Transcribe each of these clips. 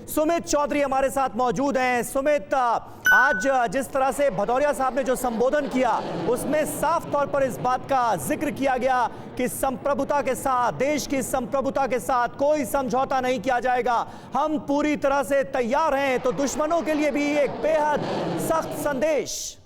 सुमित चौधरी हमारे साथ मौजूद हैं। सुमित, आज जिस तरह से भदौरिया साहब ने जो संबोधन किया उसमें साफ तौर पर इस बात का जिक्र किया गया कि संप्रभुता के साथ, देश की संप्रभुता के साथ कोई समझौता नहीं किया जाएगा, हम पूरी तरह से तैयार हैं। तो दुश्मनों के लिए भी एक बेहद सख्त संदेश।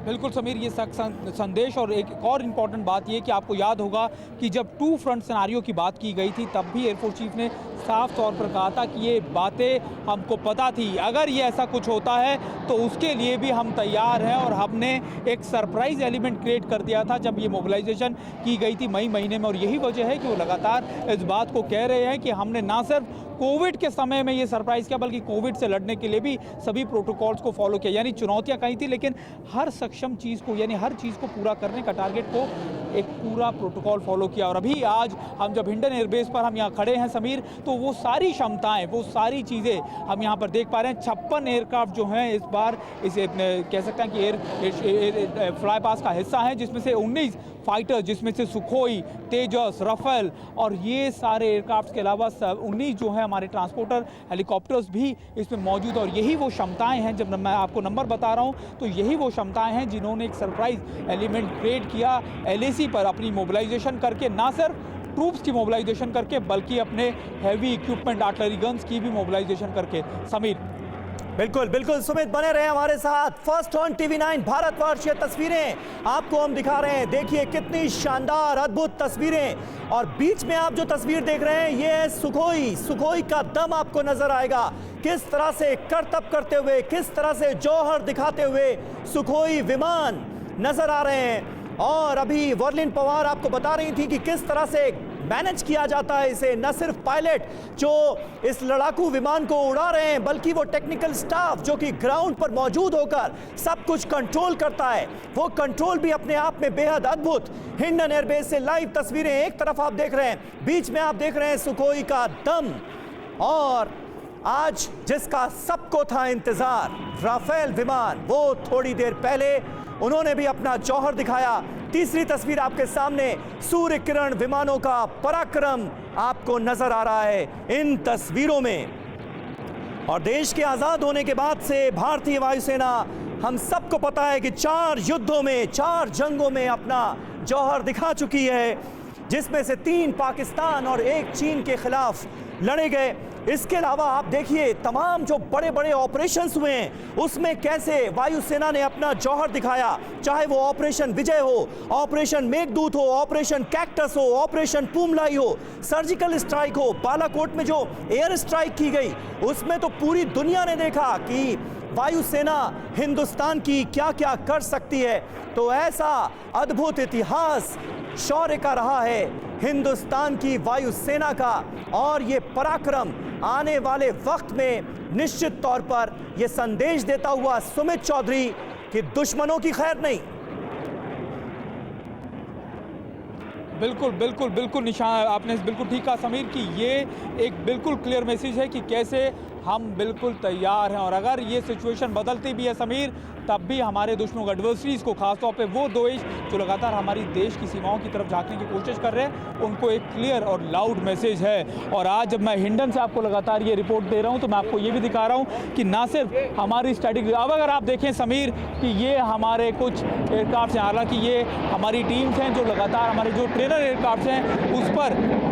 बिल्कुल समीर, ये सख्त संदेश। और एक और इम्पॉर्टेंट बात ये कि आपको याद होगा कि जब 2 फ्रंट सिनेरियो की बात की गई थी तब भी एयरफोर्स चीफ ने साफ तौर पर कहा था कि ये बातें हमको पता थी, अगर ये ऐसा कुछ होता है तो उसके लिए भी हम तैयार हैं। और हमने एक सरप्राइज एलिमेंट क्रिएट कर दिया था जब ये मोबिलाइजेशन की गई थी मई महीने में। और यही वजह है कि वो लगातार इस बात को कह रहे हैं कि हमने ना सिर्फ कोविड के समय में ये सरप्राइज किया बल्कि कोविड से लड़ने के लिए भी सभी प्रोटोकॉल्स को फॉलो किया। यानी चुनौतियां कहीं थी लेकिन हर सक्षम चीज़ को, यानी हर चीज़ को पूरा करने का टारगेट को एक पूरा प्रोटोकॉल फॉलो किया। और अभी आज हम जब हिंडन एयरबेस पर हम यहाँ खड़े हैं समीर, तो वो सारी क्षमताएं, वो सारी चीज़ें हम यहाँ पर देख पा रहे हैं। 56 एयरक्राफ्ट जो हैं इस बार इसे कह सकते हैं कि एयर फ्लाई पास का हिस्सा हैं, जिसमें से 19 फाइटर, जिसमें से सुखोई, तेजस, राफेल और ये सारे एयरक्राफ्ट के अलावा 19 जो हैं हमारे ट्रांसपोर्टर हेलीकॉप्टर्स भी इसमें मौजूद। और यही वो क्षमताएं हैं, जब मैं आपको नंबर बता रहा हूं तो यही वो क्षमताएं हैं जिन्होंने एक सरप्राइज एलिमेंट क्रिएट किया LAC पर अपनी मोबिलाइजेशन करके, ना सिर्फ ट्रूप्स की मोबिलाइजेशन करके बल्कि अपने हैवी इक्विपमेंट आर्टिलरी गन्स की भी मोबिलाइजेशन करके। समीर, बिल्कुल बिल्कुल सुमित, बने रहे हमारे साथ। फर्स्ट ऑन TV9 भारतवर्ष, ये तस्वीरें आपको हम दिखा रहे हैं। देखिए कितनी शानदार अद्भुत तस्वीरें। और बीच में आप जो तस्वीर देख रहे हैं ये है सुखोई का दम आपको नजर आएगा, किस तरह से करतब करते हुए, किस तरह से जौहर दिखाते हुए सुखोई विमान नजर आ रहे हैं। और अभी वर्लिन पवार आपको बता रही थी कि किस तरह से मैनेज किया जाता है इसे। न सिर्फ पायलट जो इस लड़ाकू विमान को उड़ा रहे हैं बल्कि वो टेक्निकल स्टाफ जो कि ग्राउंड पर मौजूद होकर सब कुछ कंट्रोल करता है, वो कंट्रोल भी अपने आप में बेहद अद्भुत। हिंडन एयरबेस से लाइव तस्वीरें एक तरफ आप देख रहे हैं, बीच में आप देख रहे हैं सुखोई का दम। और आज जिसका सबको था इंतजार, राफेल विमान, वो थोड़ी देर पहले उन्होंने भी अपना जौहर दिखाया। तीसरी तस्वीर आपके सामने, सूर्य किरण विमानों का पराक्रम आपको नजर आ रहा है इन तस्वीरों में। और देश के आजाद होने के बाद से भारतीय वायुसेना, हम सबको पता है कि 4 युद्धों में, 4 जंगों में अपना जौहर दिखा चुकी है, जिसमें से 3 पाकिस्तान और 1 चीन के खिलाफ लड़े गए। इसके अलावा आप देखिए तमाम जो बड़े बड़े ऑपरेशंस हुए हैं उसमें कैसे वायुसेना ने अपना जौहर दिखाया, चाहे वो ऑपरेशन विजय हो, ऑपरेशन मेघदूत हो, ऑपरेशन कैक्टस हो, ऑपरेशन पूमलाई हो, सर्जिकल स्ट्राइक हो, बालाकोट में जो एयर स्ट्राइक की गई उसमें तो पूरी दुनिया ने देखा कि वायुसेना हिंदुस्तान की क्या क्या कर सकती है। तो ऐसा अद्भुत इतिहास शौर्य का रहा है हिंदुस्तान की वायुसेना का। और ये पराक्रम आने वाले वक्त में निश्चित तौर पर यह संदेश देता हुआ सुमित चौधरी कि दुश्मनों की खैर नहीं। बिल्कुल बिल्कुल बिल्कुल निशान, आपने बिल्कुल ठीक कहा समीर कि ये एक बिल्कुल क्लियर मैसेज है कि कैसे हम बिल्कुल तैयार हैं। और अगर ये सिचुएशन बदलती भी है समीर, तब भी हमारे दुश्मनों एडवर्सरीज को, खासतौर पे वो देश जो लगातार हमारी देश की सीमाओं की तरफ झांकने की कोशिश कर रहे हैं, उनको एक क्लियर और लाउड मैसेज है। और आज जब मैं हिंडन से आपको लगातार ये रिपोर्ट दे रहा हूँ तो मैं आपको ये भी दिखा रहा हूँ कि ना सिर्फ हमारी स्टैटिक, अब अगर आप देखें समीर कि ये हमारे कुछ एयरक्राफ्ट हैं, हालांकि ये हमारी टीम्स हैं जो लगातार हमारे जो ट्रेनर एयरक्राफ्ट हैं उस पर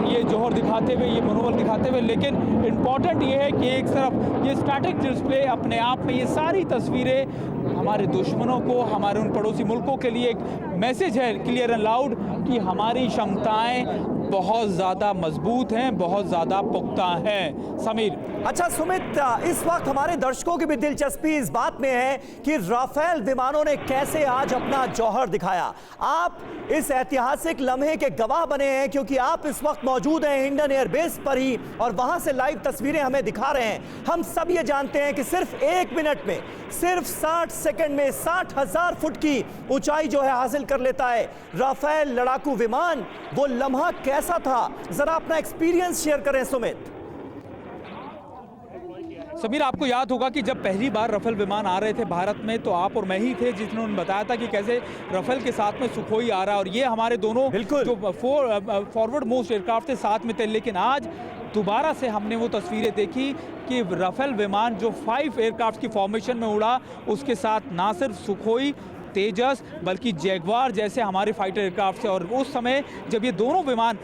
ये जौहर दिखाते हुए, ये मनोबल दिखाते हुए। लेकिन इम्पॉर्टेंट ये है कि एक तरफ ये स्टैटिक डिस्प्ले अपने आप में, ये सारी तस्वीरें हमारे दुश्मनों को, हमारे उन पड़ोसी मुल्कों के लिए एक मैसेज है क्लियर एंड लाउड कि हमारी क्षमताएं बहुत ज़्यादा मजबूत हैं, बहुत ज़्यादा पुख्ता हैं। समीर, अच्छा सुमित, इस वक्त हमारे दर्शकों की भी दिलचस्पी इस बात में है कि राफेल विमानों ने कैसे आज अपना जौहर दिखाया। आप इस ऐतिहासिक लम्हे के गवाह बने हैं क्योंकि आप इस वक्त मौजूद हैं हिंडन एयरबेस पर ही और वहां से लाइव तस्वीरें हमें दिखा रहे हैं। हम सब ये जानते हैं कि सिर्फ 1 मिनट में, सिर्फ 60 सेकंड में 60,000 फुट की ऊंचाई जो है हासिल कर लेता है राफेल लड़ाकू विमान। वो लम्हा कैसा था, जरा अपना एक्सपीरियंस शेयर करें सुमित। समीर, आपको याद होगा कि जब पहली बार राफेल विमान आ रहे थे भारत में तो आप और मैं ही थे जिन्होंने बताया था कि कैसे राफेल के साथ में सुखोई आ रहा है और ये हमारे दोनों जो फॉरवर्ड मोस्ट एयरक्राफ्ट थे साथ में थे। लेकिन आज दोबारा से हमने वो तस्वीरें देखी कि राफेल विमान जो 5 एयरक्राफ्ट की फॉर्मेशन में उड़ा, उसके साथ ना सिर्फ सुखोई, तेजस, बल्कि जैगवार जैसे हमारे फाइटर एयरक्राफ्ट से। और उस समय जब ये दोनों विमान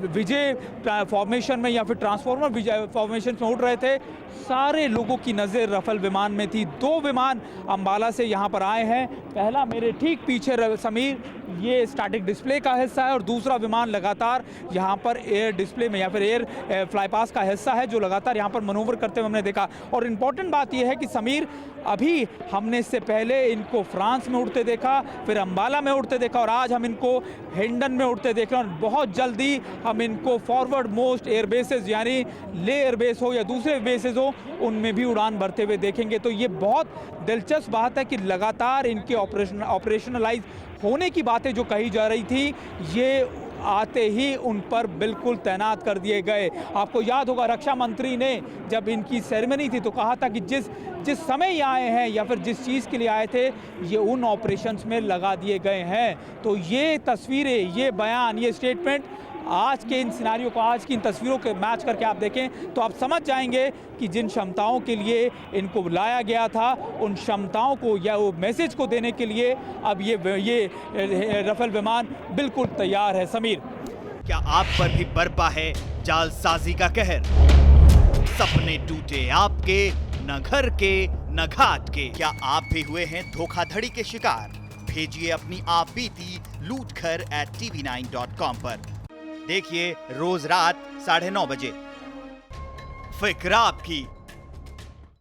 विजय फॉर्मेशन में या फिर ट्रांसफॉर्मर विजय फॉर्मेशन में उड़ रहे थे, सारे लोगों की नज़र राफेल विमान में थी। 2 विमान अंबाला से यहाँ पर आए हैं। पहला मेरे ठीक पीछे समीर, ये स्टैटिक डिस्प्ले का हिस्सा है, और दूसरा विमान लगातार यहाँ पर एयर डिस्प्ले में या फिर एयर फ्लाईपास का हिस्सा है, जो लगातार यहाँ पर मनोवर करते हुए हमने देखा। और इम्पॉर्टेंट बात यह है कि समीर, अभी हमने इससे पहले इनको फ्रांस में उड़ते देखा, फिर अंबाला में उड़ते देखा, और आज हम इनको हिंडन में उड़ते देख रहे हैं। और बहुत जल्दी हम इनको फॉरवर्ड मोस्ट एयर बेसेस यानी ले एयरबेस हो या दूसरे बेसेस हो, उनमें भी उड़ान भरते हुए देखेंगे। तो ये बहुत दिलचस्प बात है कि लगातार इनके ऑपरेशनलाइज होने की बातें जो कही जा रही थी, ये आते ही उन पर बिल्कुल तैनात कर दिए गए। आपको याद होगा रक्षा मंत्री ने जब इनकी सेरेमनी थी तो कहा था कि जिस समय ये आए हैं या फिर जिस चीज़ के लिए आए थे, ये उन ऑपरेशंस में लगा दिए गए हैं। तो ये तस्वीरें, ये बयान, ये स्टेटमेंट आज के इन सिनारियों को, आज की इन तस्वीरों के मैच करके आप देखें तो आप समझ जाएंगे कि जिन क्षमताओं के लिए इनको बुलाया गया था, उन क्षमताओं को या वो मैसेज को देने के लिए अब ये राफेल विमान बिल्कुल तैयार है। समीर, क्या आप पर भी बरपा है जालसाजी का कहर? सपने टूटे आपके, न घर के न घाट के। क्या आप भी हुए हैं धोखाधड़ी के शिकार? भेजिए अपनी आप बीती lootkhar@tv9.com पर। देखिए रोज रात 9:30 बजे। फिक्र आपकी,